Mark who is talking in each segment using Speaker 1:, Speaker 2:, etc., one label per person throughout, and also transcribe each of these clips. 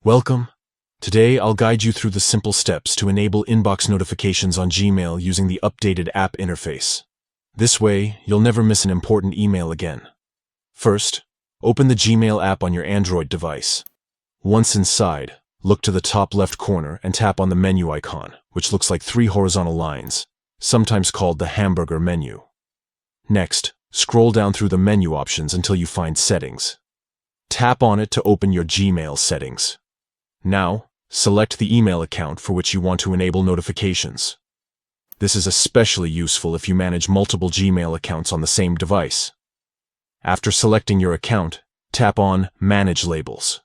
Speaker 1: Welcome. Today I'll guide you through the simple steps to enable inbox notifications on Gmail using the updated app interface. This way, you'll never miss an important email again. First, open the Gmail app on your Android device. Once inside, look to the top left corner and tap on the menu icon, which looks like 3 horizontal lines, sometimes called the hamburger menu. Next, scroll down through the menu options until you find Settings. Tap on it to open your Gmail settings. Now, select the email account for which you want to enable notifications. This is especially useful if you manage multiple Gmail accounts on the same device. After selecting your account, tap on Manage Labels.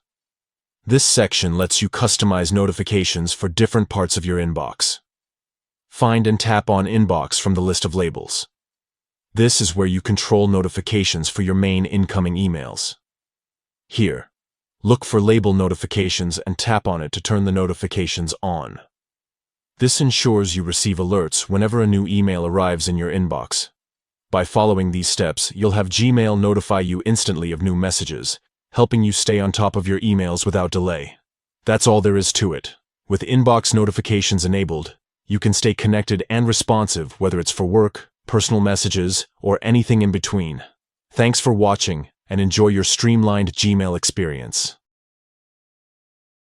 Speaker 1: This section lets you customize notifications for different parts of your inbox. Find and tap on Inbox from the list of labels. This is where you control notifications for your main incoming emails. Here, look for Label Notifications and tap on it to turn the notifications on. This ensures you receive alerts whenever a new email arrives in your inbox. By following these steps, you'll have Gmail notify you instantly of new messages, helping you stay on top of your emails without delay. That's all there is to it. With inbox notifications enabled, you can stay connected and responsive whether it's for work, personal messages, or anything in between. Thanks for watching, and enjoy your streamlined Gmail experience.